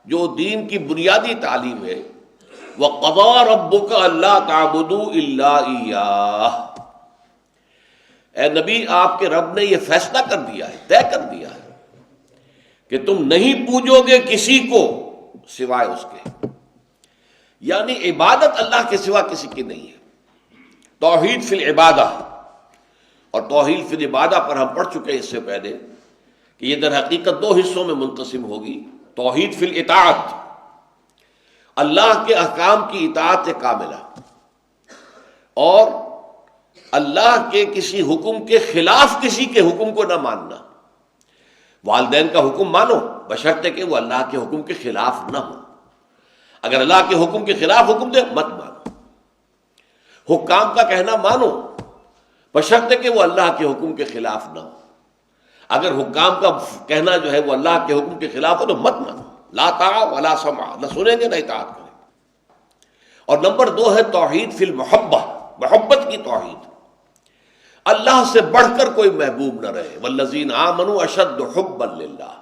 جو دین کی بنیادی تعلیم ہے، وَقَضَىٰ رَبُّكَ أَلَّا تَعْبُدُوا إِلَّا إِيَّاهُ، اے نبی آپ کے رب نے یہ فیصلہ کر دیا ہے، طے کر دیا ہے کہ تم نہیں پوجو گے کسی کو سوائے اس کے، یعنی عبادت اللہ کے سوا کسی کی نہیں ہے۔ توحید فی العبادہ، اور توحید فی العبادہ پر ہم پڑھ چکے ہیں اس سے پہلے کہ یہ در حقیقت دو حصوں میں منقسم ہوگی۔ توحید فی الاطاعت، اللہ کے احکام کی اطاعت کاملہ، اور اللہ کے کسی حکم کے خلاف کسی کے حکم کو نہ ماننا۔ والدین کا حکم مانو بشرطے کہ وہ اللہ کے حکم کے خلاف نہ ہو، اگر اللہ کے حکم کے خلاف حکم دے مت مانو۔ حکام کا کہنا مانو بشرطے کہ وہ اللہ کے حکم کے خلاف نہ ہو، اگر حکام کا کہنا جو ہے وہ اللہ کے حکم کے خلاف ہو تو مت مانو۔ لا طاعہ ولا سمع، نہ سنیں گے نہ اطاعت کریں گے۔ اور نمبر دو ہے توحید فی المحبہ، محبت کی توحید، اللہ سے بڑھ کر کوئی محبوب نہ رہے۔ والذین آمنوا اشد حبا للہ،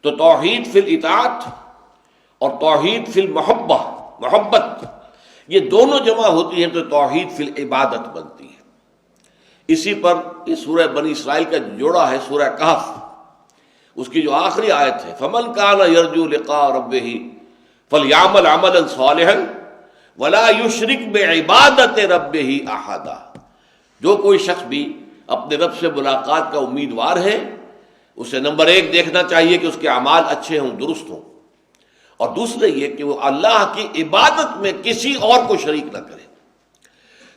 تو توحید فی الاطاعت اور توحید فی المحبہ، محبت، یہ دونوں جمع ہوتی ہیں تو توحید فی العبادت بنتی ہے۔ اسی پر یہ سورہ بنی اسرائیل کا جوڑا ہے سورہ کہف، اس کی جو آخری آیت ہے فَمَنْ كَانَ يَرْجُو لِقَاءَ رَبِّهِ فَلْيَعْمَلْ عَمَلًا صَالِحًا وَلَا يُشْرِكْ بِعِبَادَةِ رَبِّهِ أَحَدًا، جو کوئی شخص بھی اپنے رب سے ملاقات کا امیدوار ہے، اسے نمبر ایک دیکھنا چاہیے کہ اس کے اعمال اچھے ہوں، درست ہوں، اور دوسرے یہ کہ وہ اللہ کی عبادت میں کسی اور کو شریک نہ کرے۔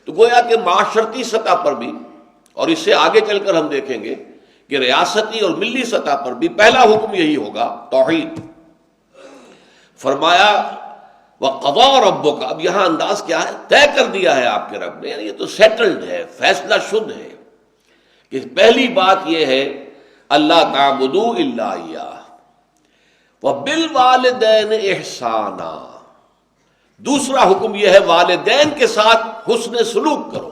تو گویا کہ معاشرتی سطح پر بھی، اور اس سے آگے چل کر ہم دیکھیں گے کہ ریاستی اور ملی سطح پر بھی پہلا حکم یہی ہوگا، توحید۔ فرمایا وَقَضَىٰ رَبُّكَ، اب یہاں انداز کیا ہے؟ طے کر دیا ہے آپ کے رب نے، یعنی یہ تو سیٹلڈ ہے، فیصلہ شد ہے کہ پہلی بات یہ ہے اللہ تعبدوا الا ایاہ وبالوالدین احسانا، دوسرا حکم یہ ہے والدین کے ساتھ حسن سلوک کرو۔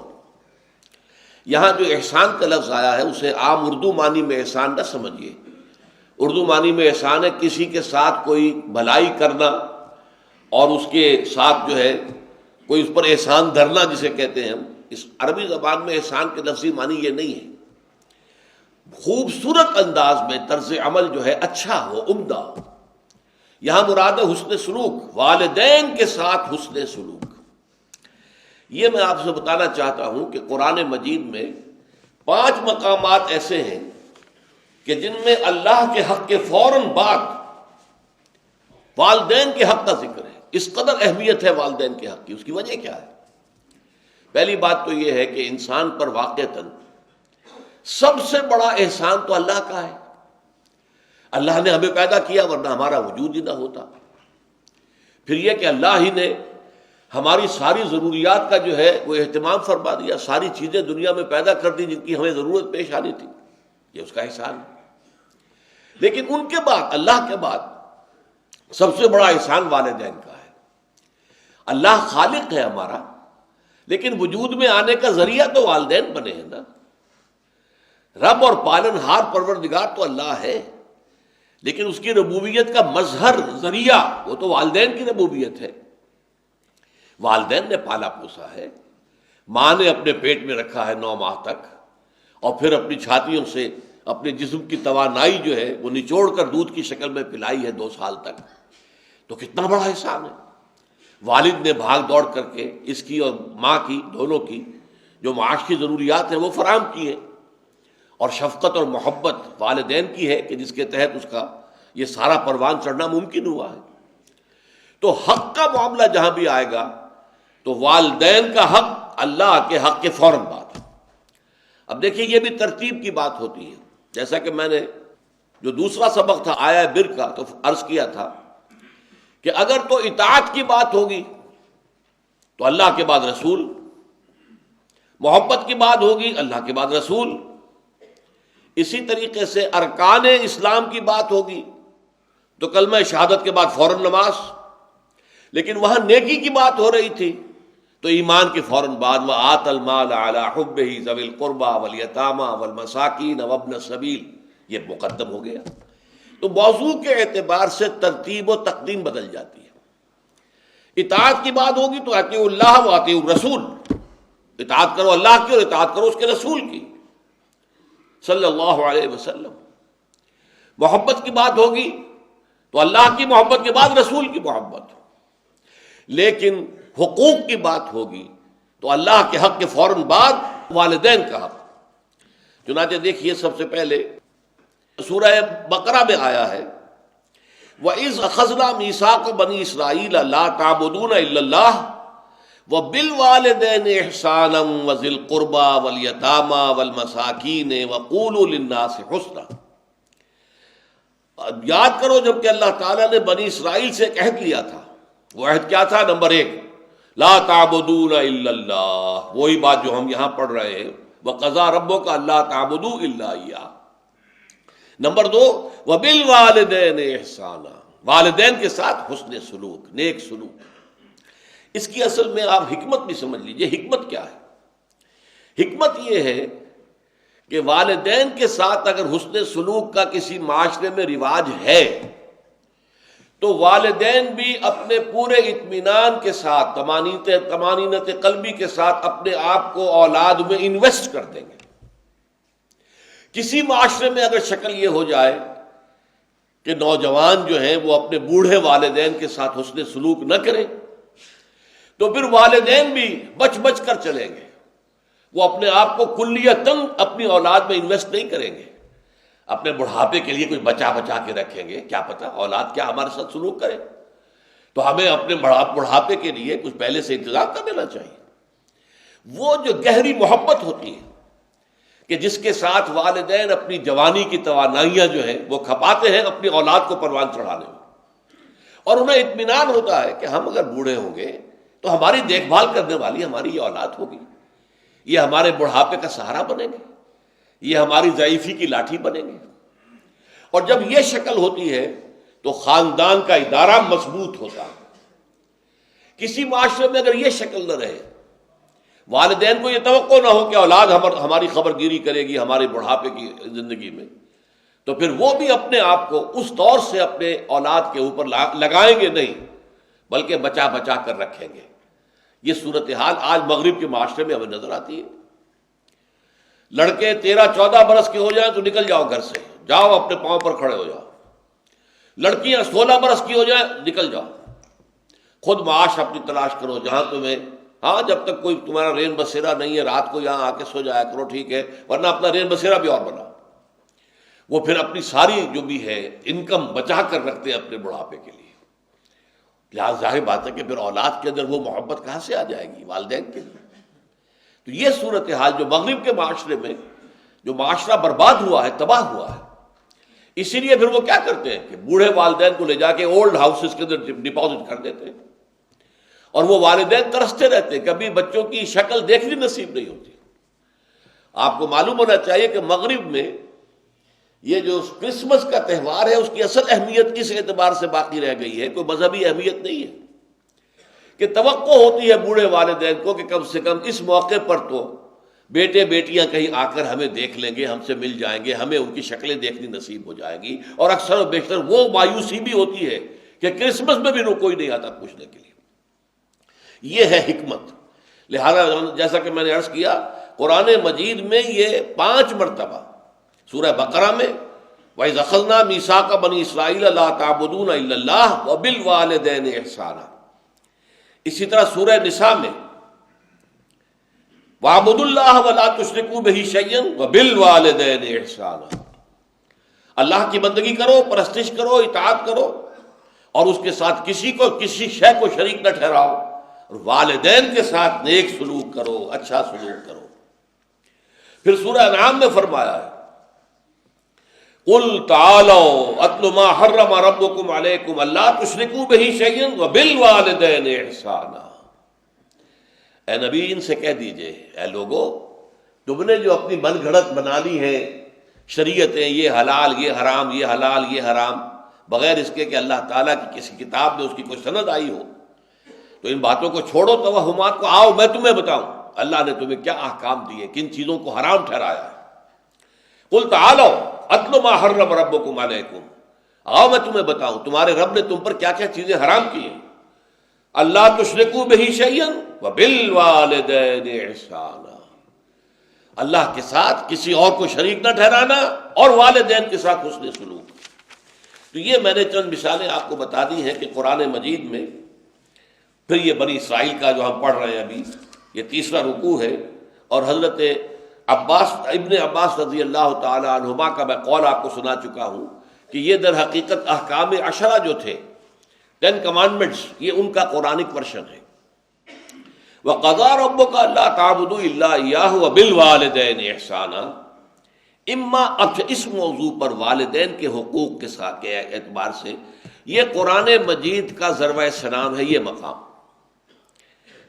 یہاں جو احسان کا لفظ آیا ہے اسے عام اردو معنی میں احسان نہ سمجھیے۔ اردو معنی میں احسان ہے کسی کے ساتھ کوئی بھلائی کرنا اور اس کے ساتھ جو ہے کوئی اس پر احسان دھرنا جسے کہتے ہیں ہم۔ اس عربی زبان میں احسان کے لفظی معنی یہ نہیں ہے، خوبصورت انداز میں طرز عمل جو ہے اچھا ہو، عمدہ ہو۔ یہاں مراد ہے حسن سلوک، والدین کے ساتھ حسن سلوک۔ یہ میں آپ سے بتانا چاہتا ہوں کہ قرآن مجید میں 5 مقامات ایسے ہیں کہ جن میں اللہ کے حق کے فوراً بعد والدین کے حق کا ذکر ہے۔ اس قدر اہمیت ہے والدین کے حق کی، اس کی وجہ کیا ہے؟ پہلی بات تو یہ ہے کہ انسان پر واقعتاً سب سے بڑا احسان تو اللہ کا ہے۔ اللہ نے ہمیں پیدا کیا ورنہ ہمارا وجود ہی نہ ہوتا۔ پھر یہ کہ اللہ ہی نے ہماری ساری ضروریات کا جو ہے وہ اہتمام فرما دیا، ساری چیزیں دنیا میں پیدا کر دی جن کی ہمیں ضرورت پیش آنی تھی، یہ اس کا احسان ہے۔ لیکن ان کے بعد، اللہ کے بعد سب سے بڑا احسان والدین کا ہے۔ اللہ خالق ہے ہمارا، لیکن وجود میں آنے کا ذریعہ تو والدین بنے ہیں نا۔ رب اور پالن ہار پروردگار تو اللہ ہے، لیکن اس کی ربوبیت کا مظہر، ذریعہ، وہ تو والدین کی ربوبیت ہے۔ والدین نے پالا پوسا ہے، ماں نے اپنے پیٹ میں رکھا ہے 9 ماہ تک، اور پھر اپنی چھاتیوں سے اپنے جسم کی توانائی جو ہے وہ نچوڑ کر دودھ کی شکل میں پلائی ہے 2 سال تک۔ تو کتنا بڑا احسان ہے۔ والد نے بھاگ دوڑ کر کے اس کی اور ماں کی، دونوں کی جو معاشی ضروریات ہیں وہ فراہم کی ہیں، اور شفقت اور محبت والدین کی ہے کہ جس کے تحت اس کا یہ سارا پروان چڑھنا ممکن ہوا ہے۔ تو حق کا معاملہ جہاں بھی آئے گا تو والدین کا حق اللہ کے حق کے فوراً بعد۔ اب دیکھیے یہ بھی ترتیب کی بات ہوتی ہے، جیسا کہ میں نے جو دوسرا سبق تھا آیا بر کا تو عرض کیا تھا کہ اگر تو اطاعت کی بات ہوگی تو اللہ کے بعد رسول، محبت کی بات ہوگی اللہ کے بعد رسول، اسی طریقے سے ارکان اسلام کی بات ہوگی تو کلمہ شہادت کے بعد فوراً نماز، لیکن وہاں نیکی کی بات ہو رہی تھی تو ایمان کے فوراً بعد وَآتَ الْمَالَ عَلَىٰ حُبِّهِ ذَوِي الْقُرْبَىٰ وَالْيَتَامَىٰ وَالْمَسَاكِينَ وَابْنَ السَّبِيلِ، یہ مقدم ہو گیا۔ تو موضوع کے اعتبار سے ترتیب و تقدیم بدل جاتی ہے۔ اطاعت کی بات ہوگی تو اطیعوا اللہ و اطیعوا الرسول، اطاعت کرو اللہ کی اور اطاعت کرو اس کے رسول کی صلی اللہ علیہ وسلم۔ محبت کی بات ہوگی تو اللہ کی محبت کے بعد رسول کی محبت، لیکن حقوق کی بات ہوگی تو اللہ کے حق کے فوراً بعد والدین کا حق۔ چنانچہ دیکھیے سب سے پہلے سورہ بقرہ میں آیا ہے وَإِذْ أَخَذْنَا مِيثَاقَ بَنِي إِسْرَائِيلَ لَا تَعْبُدُونَ إِلَّا اللَّهَ وَبِالْوَالِدَيْنِ إِحْسَانًا وَذِي الْقُرْبَى وَالْيَتَامَى وَالْمَسَاكِينِ وَقُولُوا لِلنَّاسِ حُسْنًا۔ یاد کرو جب کہ اللہ تعالیٰ نے بنی اسرائیل سے ایک عہد لیا تھا، وہ عہد کیا تھا؟ نمبر 1 لا تعبدون الا اللہ، وہی بات جو ہم یہاں پڑھ رہے ہیں وَقَضَىٰ رَبُّكَ أَلَّا تَعْبُدُوا إِلَّا إِيَّاهُ۔ نمبر 2 وَبِالْوَالِدَيْنِ إِحْسَانًا، والدین کے ساتھ حسن سلوک، نیک سلوک۔ اس کی اصل میں آپ حکمت بھی سمجھ لیجئے، حکمت کیا ہے؟ حکمت یہ ہے کہ والدین کے ساتھ اگر حسن سلوک کا کسی معاشرے میں رواج ہے تو والدین بھی اپنے پورے اطمینان کے ساتھ، طمانینت قلبی کے ساتھ اپنے آپ کو اولاد میں انویسٹ کر دیں گے۔ کسی معاشرے میں اگر شکل یہ ہو جائے کہ نوجوان جو ہیں وہ اپنے بوڑھے والدین کے ساتھ حسن سلوک نہ کریں تو پھر والدین بھی بچ بچ کر چلیں گے، وہ اپنے آپ کو کلیتاً اپنی اولاد میں انویسٹ نہیں کریں گے، اپنے بڑھاپے کے لیے کچھ بچا بچا کے رکھیں گے، کیا پتہ اولاد کیا ہمارے ساتھ سلوک کرے، تو ہمیں اپنے بڑھاپے کے لیے کچھ پہلے سے انتظام کر لینا چاہیے۔ وہ جو گہری محبت ہوتی ہے کہ جس کے ساتھ والدین اپنی جوانی کی توانائیاں جو ہیں وہ کھپاتے ہیں اپنی اولاد کو پروان چڑھانے میں، اور انہیں اطمینان ہوتا ہے کہ ہم اگر بوڑھے ہوں گے تو ہماری دیکھ بھال کرنے والی ہماری یہ اولاد ہوگی، یہ ہمارے بڑھاپے کا سہارا بنیں گے، یہ ہماری ضعیفی کی لاٹھی بنیں گے۔ اور جب یہ شکل ہوتی ہے تو خاندان کا ادارہ مضبوط ہوتا ہے۔ کسی معاشرے میں اگر یہ شکل نہ رہے، والدین کو یہ توقع نہ ہو کہ اولاد ہماری خبر گیری کرے گی ہمارے بڑھاپے کی زندگی میں، تو پھر وہ بھی اپنے آپ کو اس طور سے اپنے اولاد کے اوپر لگائیں گے نہیں، بلکہ بچا بچا کر رکھیں گے۔ یہ صورتحال آج مغرب کے معاشرے میں ہمیں نظر آتی ہے۔ لڑکے 13-14 برس کے ہو جائیں تو نکل جاؤ گھر سے، جاؤ اپنے پاؤں پر کھڑے ہو جاؤ۔ لڑکیاں 16 برس کی ہو جائیں نکل جاؤ، خود معاش اپنی تلاش کرو جہاں تمہیں، ہاں جب تک کوئی تمہارا رین بسیرا نہیں ہے رات کو یہاں آ کے سو جایا کرو، ٹھیک ہے، ورنہ اپنا رین بسیرا بھی اور بناؤ۔ وہ پھر اپنی ساری جو بھی ہے انکم بچا کر رکھتے ہیں اپنے بڑھاپے کے لیے۔ لہٰذا ظاہر بات ہے کہ پھر اولاد کے اندر وہ محبت کہاں سے آ جائے گی والدین کے لیے؟ تو یہ صورتحال جو مغرب کے معاشرے میں جو معاشرہ برباد ہوا ہے، تباہ ہوا ہے، اسی لیے پھر وہ کیا کرتے ہیں کہ بوڑھے والدین کو لے جا کے اولڈ ہاؤسز کے اندر ڈپازٹ کر دیتے ہیں، اور وہ والدین ترستے رہتے ہیں، کبھی بچوں کی شکل دیکھنی نصیب نہیں ہوتی۔ آپ کو معلوم ہونا چاہیے کہ مغرب میں یہ جو کرسمس کا تہوار ہے اس کی اصل اہمیت کس اعتبار سے باقی رہ گئی ہے، کوئی مذہبی اہمیت نہیں ہے، کہ توقع ہوتی ہے بوڑھے والدین کو کہ کم سے کم اس موقع پر تو بیٹے بیٹیاں کہیں آ کر ہمیں دیکھ لیں گے، ہم سے مل جائیں گے، ہمیں ان کی شکلیں دیکھنی نصیب ہو جائے گی۔ اور اکثر و بیشتر وہ مایوسی بھی ہوتی ہے کہ کرسمس میں بھی کوئی نہیں آتا پوچھنے کے لیے۔ یہ ہے حکمت۔ لہذا جیسا کہ میں نے عرض کیا، قرآن مجید میں یہ 5 مرتبہ سورہ بقرہ میں وَإِذْ أَخَذْنَا مِيثَاقَ بَنِي إِسْرَائِيلَ لَا تَعْبُدُونَ إِلَّا اللَّهَ وَبِالْوَالِدَيْنِ إِحْسَانًا، اسی طرح سورہ نساء میں وَاعْبُدُوا اللَّهَ وَلَا تُشْرِكُوا بِهِ شَيْئًا وَبِالْوَالِدَيْنِ إِحْسَانًا، اللہ کی بندگی کرو، پرستش کرو، اطاعت کرو، اور اس کے ساتھ کسی شے کو شریک نہ ٹھہراؤ، اور والدین کے ساتھ نیک سلوک کرو، اچھا سلوک کرو۔ پھر سورہ انعام میں فرمایا ہے قُلْ تَعَالَوْا أَتْلُ مَا حَرَّمَ رَبُّكُمْ عَلَيْكُمْ أَلَّا تُشْرِكُوا بِهِ شَيْئًا وَبِالْوَالِدَيْنِ إِحْسَانًا۔ اے نبی ان سے کہہ دیجئے، اے لوگو تم نے جو اپنی من گھڑت بنا لی ہیں شریعتیں، یہ حلال یہ حرام، یہ حلال یہ حرام، بغیر اس کے کہ اللہ تعالیٰ کی کسی کتاب میں اس کی کوئی سند آئی ہو، تو ان باتوں کو چھوڑو، توہمات کو، آؤ میں تمہیں بتاؤں اللہ نے تمہیں کیا احکام دیے، کن چیزوں کو حرام ٹھہرایا ہے۔ قُلْ تَعَالَوْا أَتْلُ مَا حَرَّمَ رَبُّكُمْ عَلَيْكُمْ، آؤ میں تمہیں بتاؤں تمہارے رب نے تم پر کیا کیا چیزیں حرام کی ہیں. اللہ تشرکوا بہ شیئا وبالوالدین احسانا، اللہ کے ساتھ کسی اور کو شریک نہ ٹھہرانا اور والدین کے ساتھ حسن سلوک. تو یہ میں نے چند مثالیں آپ کو بتا دی ہیں کہ قرآن مجید میں. پھر یہ بنی اسرائیل کا جو ہم پڑھ رہے ہیں ابھی، یہ تیسرا رکوع ہے، اور حضرت ابن عباس رضی اللہ تعالی عنہما کا میں قول آپ کو سنا چکا ہوں کہ یہ در حقیقت احکام عشرہ جو تھے، 10 کمانڈمنٹس، یہ ان کا قرآنک ورشن ہے. وَقَضَىٰ رَبُّكَ أَلَّا تَعْبُدُوا إِلَّا إِيَّاهُ وَبِالْوَالِدَيْنِ إِحْسَانًا. اما اس موضوع پر والدین کے حقوق کے ساتھ کے اعتبار سے یہ قرآن مجید کا ضربۂ سلام ہے. یہ مقام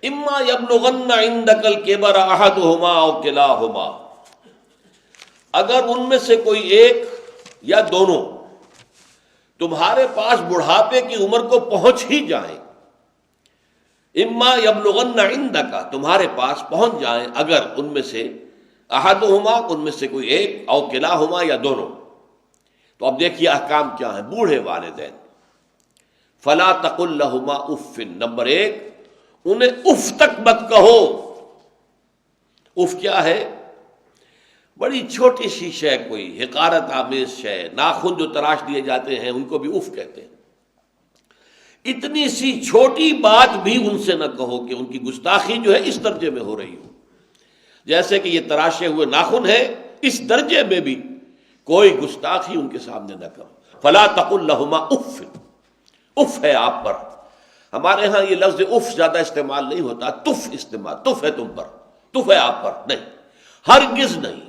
اما یبلغن عندک الکبر احدہما او کلاہما، اگر ان میں سے کوئی ایک یا دونوں تمہارے پاس بڑھاپے کی عمر کو پہنچ ہی جائیں. اما یبلغن عندک، تمہارے پاس پہنچ جائیں اگر ان میں سے احدہما، ان میں سے کوئی ایک، او کلاہما یا دونوں. تو اب دیکھیے احکام کیا ہیں. بوڑھے والدین، فلا تقل لہما اف. نمبر 1، انہیں اف تک مت کہو. اف کیا ہے؟ بڑی چھوٹی سی شے، کوئی حقارت آمیز شے، ناخن جو تراش دیے جاتے ہیں ان کو بھی اف کہتے ہیں. اتنی سی چھوٹی بات بھی ان سے نہ کہو کہ ان کی گستاخی جو ہے اس درجے میں ہو رہی ہو. جیسے کہ یہ تراشے ہوئے ناخن ہے، اس درجے میں بھی کوئی گستاخی ان کے سامنے نہ کرو. فلا تقل لہما اف. اف ہے آپ پر. ہمارے ہاں یہ لفظ اف زیادہ استعمال نہیں ہوتا، تف استعمال. تف ہے تم پر، تف ہے آپ پر. نہیں، ہرگز نہیں.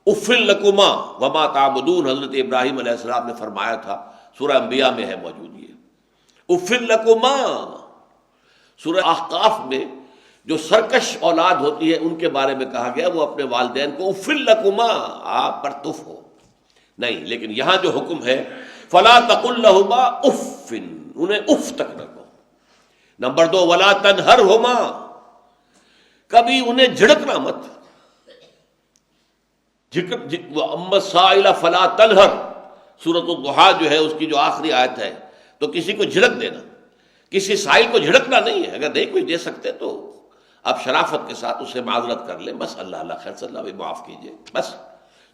اف لکما وما تعبدون، حضرت ابراہیم علیہ السلام نے فرمایا تھا، سورہ انبیاء میں ہے موجود. یہ اف لکما، سورہ احقاف میں جو سرکش اولاد ہوتی ہے ان کے بارے میں کہا گیا وہ اپنے والدین کو اف لکما، آپ پر تف ہو. نہیں، لیکن یہاں جو حکم ہے فلا تقل لہما اف، انہیں اف تک نہ کہو. نمبر 2، ولا تنہرہما، کبھی انہیں جھڑکنا مت. اما السائل فلا تنہر، سورۃ الضحیٰ جو ہے اس کی جو آخری آیت ہے، تو کسی کو جھڑک دینا، کسی سائل کو جھڑکنا نہیں ہے. اگر نہیں کوئی دے سکتے تو آپ شرافت کے ساتھ اسے معذرت کر لیں، بس اللہ اللہ خیر صلی اللہ بھی معاف کیجیے، بس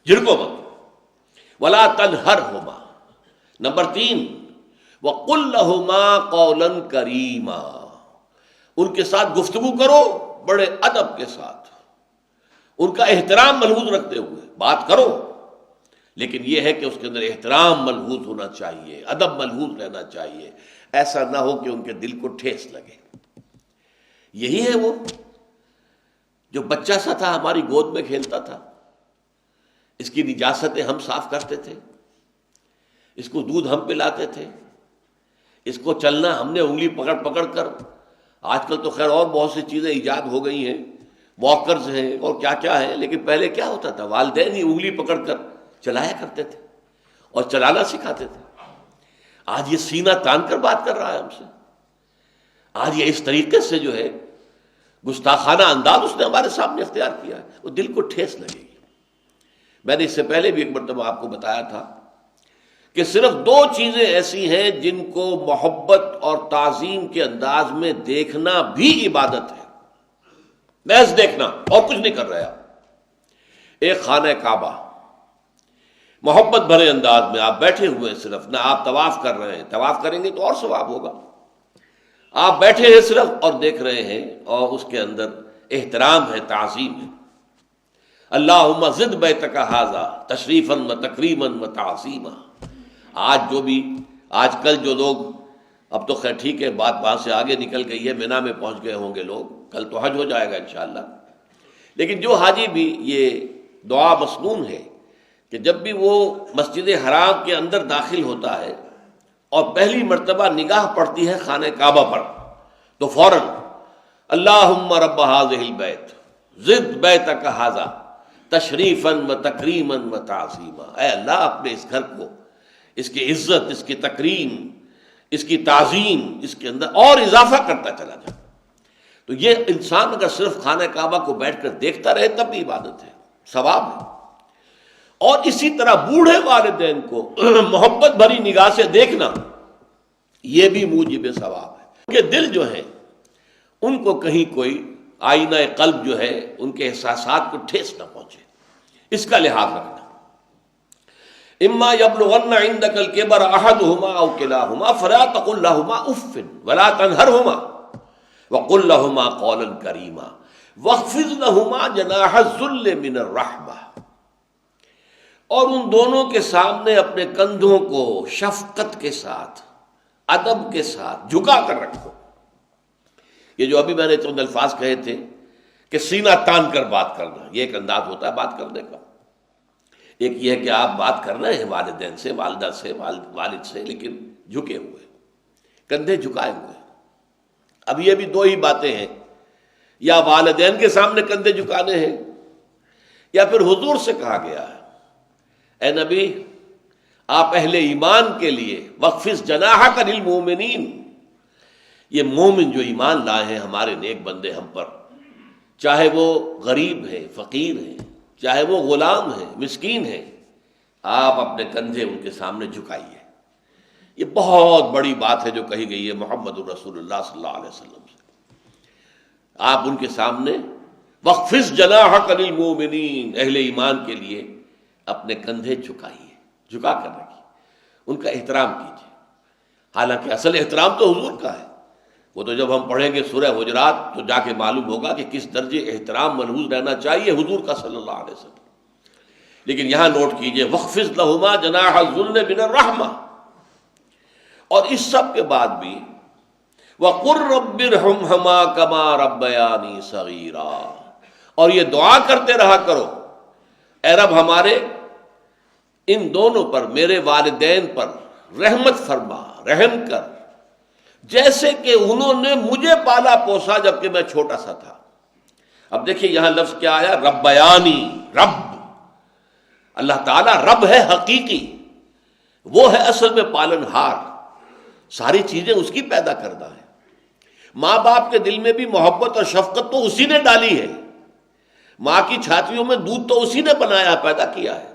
جھڑکو مت. ولا تنہرہما. نمبر 3، وَقُلْ لَهُمَا قَوْلًا كَرِيمًا، ان کے ساتھ گفتگو کرو بڑے ادب کے ساتھ، ان کا احترام ملحوظ رکھتے ہوئے بات کرو. لیکن یہ ہے کہ اس کے اندر احترام ملحوظ ہونا چاہیے، ادب ملحوظ رہنا چاہیے. ایسا نہ ہو کہ ان کے دل کو ٹھیس لگے. یہی ہے وہ جو بچہ سا تھا ہماری گود میں کھیلتا تھا، اس کی نجاستیں ہم صاف کرتے تھے، اس کو دودھ ہم پلاتے تھے، اس کو چلنا ہم نے انگلی پکڑ پکڑ کر. آج کل تو خیر اور بہت سی چیزیں ایجاد ہو گئی ہیں، واکرز ہیں اور کیا کیا ہے، لیکن پہلے کیا ہوتا تھا؟ والدین ہی انگلی پکڑ کر چلایا کرتے تھے اور چلانا سکھاتے تھے. آج یہ سینہ تان کر بات کر رہا ہے ہم سے. آج یہ اس طریقے سے جو ہے گستاخانہ انداز اس نے ہمارے سامنے اختیار کیا ہے، وہ دل کو ٹھیس لگے گی. میں نے اس سے پہلے بھی ایک مرتبہ آپ کو بتایا تھا کہ صرف 2 چیزیں ایسی ہیں جن کو محبت اور تعظیم کے انداز میں دیکھنا بھی عبادت ہے. محض دیکھنا اور کچھ نہیں کر رہا. ایک خانہ کعبہ، محبت بھرے انداز میں آپ بیٹھے ہوئے ہیں، صرف نہ آپ طواف کر رہے ہیں، طواف کریں گے تو اور ثواب ہوگا. آپ بیٹھے ہیں صرف اور دیکھ رہے ہیں، اور اس کے اندر احترام ہے، تعظیم ہے. اللہم زد بیتک ھذا تشریفا و تکریما و تعظیما. آج کل جو لوگ، اب تو خیر ٹھیک ہے بات وہاں سے آگے نکل گئی ہے، مینا میں پہنچ گئے ہوں گے لوگ، کل تو حج ہو جائے گا انشاءاللہ. لیکن جو حاجی بھی یہ دعا مسنون ہے کہ جب بھی وہ مسجد حرام کے اندر داخل ہوتا ہے اور پہلی مرتبہ نگاہ پڑتی ہے خانہ کعبہ پر، تو فوراً اللہم رب ھذہ البیت زد بیتک ھذا تشریفا و تکریما و تعظیما. اے اللہ اپنے اس گھر کو، اس کی عزت، اس کی تکریم، اس کی تعظیم، اس کے اندر اور اضافہ کرتا چلا جائے. تو یہ انسان اگر صرف خانہ کعبہ کو بیٹھ کر دیکھتا رہے تب بھی عبادت ہے، ثواب ہے. اور اسی طرح بوڑھے والدین کو محبت بھری نگاہ سے دیکھنا، یہ بھی موجب ثواب ہے کہ دل جو ہے ان کو کہیں کوئی آئینہ قلب جو ہے ان کے احساسات کو ٹھیس نہ پہنچے، اس کا لحاظ رکھنا۔ اما یبلغن عندک الکبر احدہما او کلاہما فلا تقل لہما اف ولا تنہرہما وقل لہما قولا کریما واخفض لہما جناح الذل من الرحمہ، اور ان دونوں کے سامنے اپنے کندھوں کو شفقت کے ساتھ، ادب کے ساتھ جھکا کر رکھو۔ یہ جو ابھی میں نے چند الفاظ کہے تھے کہ سینہ تان کر بات کرنا، یہ ایک انداز ہوتا ہے بات کرنے کا۔ ایک یہ ہے کہ آپ بات کر رہے ہیں والدین سے، والدہ سے، والد سے، لیکن جھکے ہوئے، کندھے جھکائے ہوئے۔ اب یہ بھی دو ہی باتیں ہیں، یا والدین کے سامنے کندھے جھکانے ہیں، یا پھر حضور سے کہا گیا ہے اے نبی آپ اہل ایمان کے لیے وخفض جناحک للمؤمنین، یہ مومن جو ایمان لائے ہیں ہمارے نیک بندے ہم پر، چاہے وہ غریب ہیں، فقیر ہیں، چاہے وہ غلام ہیں، مسکین ہیں، آپ اپنے کندھے ان کے سامنے جھکائیے۔ یہ بہت بڑی بات ہے جو کہی گئی ہے محمد رسول اللہ صلی اللہ علیہ وسلم سے۔ آپ ان کے سامنے وخفض جناحک للمؤمنین، اہل ایمان کے لیے اپنے کندھے جھکائیے، جھکا کر رکھیے، ان کا احترام کیجیے۔ حالانکہ اصل احترام تو حضور کا ہے، وہ تو جب ہم پڑھیں گے سورہ حجرات تو جا کے معلوم ہوگا کہ کس درجے احترام ملحوظ رہنا چاہیے حضور کا صلی اللہ علیہ وسلم۔ لیکن یہاں نوٹ کیجئے وَخْفِضْ لَهُمَا جَنَاحَ الذُّلِّ مِنَ الرَّحْمَةِ، اور اس سب کے بعد بھی وَقُلْ رَبِّ ارْحَمْهُمَا كَمَا رَبَّيَانِي صَغِيرًا، اور یہ دعا کرتے رہا کرو اے رب ہمارے ان دونوں پر، میرے والدین پر رحمت فرما، رحم کر، جیسے کہ انہوں نے مجھے پالا پوسا جبکہ میں چھوٹا سا تھا۔ اب دیکھیے یہاں لفظ کیا آیا، ربیانی، رب، اللہ تعالیٰ رب ہے حقیقی، وہ ہے اصل میں پالن ہار، ساری چیزیں اس کی پیدا کردہ ہے۔ ماں باپ کے دل میں بھی محبت اور شفقت تو اسی نے ڈالی ہے، ماں کی چھاتیوں میں دودھ تو اسی نے بنایا، پیدا کیا ہے،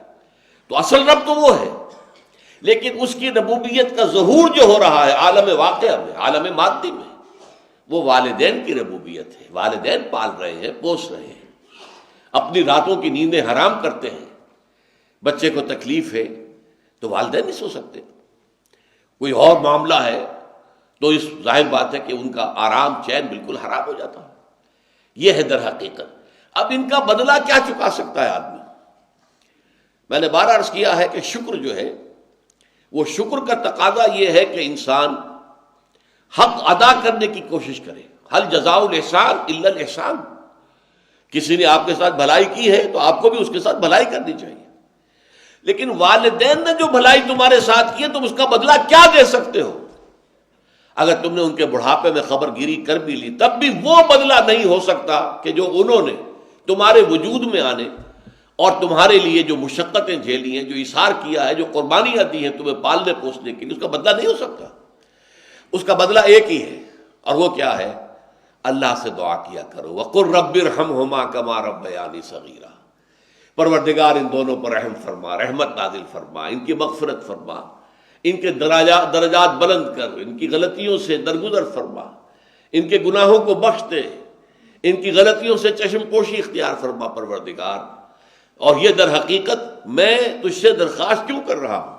تو اصل رب تو وہ ہے۔ لیکن اس کی ربوبیت کا ظہور جو ہو رہا ہے عالم واقعہ میں، عالم مادی میں، وہ والدین کی ربوبیت ہے۔ والدین پال رہے ہیں، پوس رہے ہیں، اپنی راتوں کی نیندیں حرام کرتے ہیں، بچے کو تکلیف ہے تو والدین نہیں سو سکتے، کوئی اور معاملہ ہے تو اس ظاہر بات ہے کہ ان کا آرام چین بالکل حرام ہو جاتا ہے۔ یہ ہے در حقیقت۔ اب ان کا بدلہ کیا چکا سکتا ہے آدمی؟ میں نے بار عرض کیا ہے کہ شکر جو ہے وہ شکر کا تقاضا یہ ہے کہ انسان حق ادا کرنے کی کوشش کرے۔ حل جزاء الاحسان الا الاحسان، کسی نے آپ کے ساتھ بھلائی کی ہے تو آپ کو بھی اس کے ساتھ بھلائی کرنی چاہیے۔ لیکن والدین نے جو بھلائی تمہارے ساتھ کی ہے تم اس کا بدلہ کیا دے سکتے ہو؟ اگر تم نے ان کے بڑھاپے میں خبر گیری کر بھی لی تب بھی وہ بدلہ نہیں ہو سکتا کہ جو انہوں نے تمہارے وجود میں آنے اور تمہارے لیے جو مشقتیں جھیلی ہیں، جو ایثار کیا ہے، جو قربانیاں دی ہیں تمہیں پالنے پوسنے کے لیے، اس کا بدلہ نہیں ہو سکتا۔ اس کا بدلہ ایک ہی ہے، اور وہ کیا ہے؟ اللہ سے دعا کیا کرو وَقُلْ رَبِّ ارْحَمْهُمَا كَمَا رَبَّيَانِي صَغِيرًا، پروردگار ان دونوں پر رحم فرما، رحمت نازل فرما، ان کی مغفرت فرما، ان کے درجات بلند کر، ان کی غلطیوں سے درگزر فرما، ان کے گناہوں کو بخش دے، ان کی غلطیوں سے چشم پوشی اختیار فرما پروردگار۔ اور یہ در حقیقت میں تجھ سے درخواست کیوں کر رہا ہوں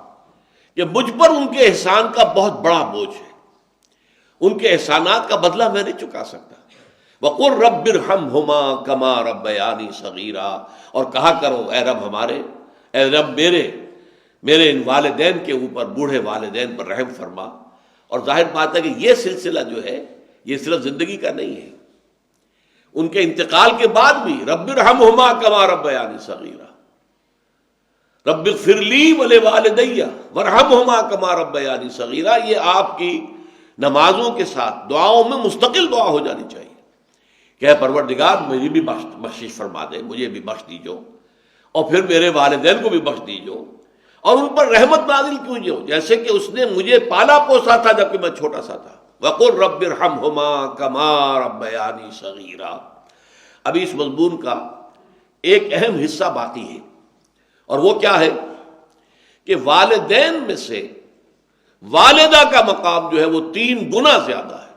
کہ مجھ پر ان کے احسان کا بہت بڑا بوجھ ہے، ان کے احسانات کا بدلہ میں نہیں چکا سکتا۔ وَقُلْ رَبِّ ارْحَمْهُمَا كَمَا رَبَّيَانِي صَغِيرًا، اور کہا کرو اے رب ہمارے، اے رب میرے ان والدین کے اوپر، بوڑھے والدین پر رحم فرما۔ اور ظاہر بات ہے کہ یہ سلسلہ جو ہے یہ صرف زندگی کا نہیں ہے، ان کے انتقال کے بعد بھی رب ارحمہما کما ربیانی صغیرا، رب اغفر لی ولوالدی وارحمہما کما ربیانی صغیرا، یہ آپ کی نمازوں کے ساتھ دعاؤں میں مستقل دعا ہو جانی چاہیے کہ اے پروردگار مجھے بھی بخشش فرما دے، مجھے بھی بخش دیجو، اور پھر میرے والدین کو بھی بخش دیجو، اور ان پر رحمت نازل کیجو جیسے کہ اس نے مجھے پالا پوسا تھا جبکہ میں چھوٹا سا تھا۔ وَقُلْ رَبِّ ارْحَمْهُمَا كَمَا رَبَّيَانِي صَغِيرًا۔ ابھی اس مضمون کا ایک اہم حصہ باقی ہے، اور وہ کیا ہے کہ والدین میں سے والدہ کا مقام جو ہے وہ 3 گنا زیادہ ہے۔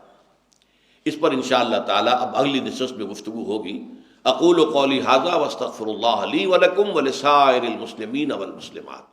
اس پر انشاءاللہ تعالی اب اگلی نشست میں گفتگو ہوگی۔ اقول قولی ھذا واستغفر اللہ لی ولکم ولسائر المسلمین والمسلمات۔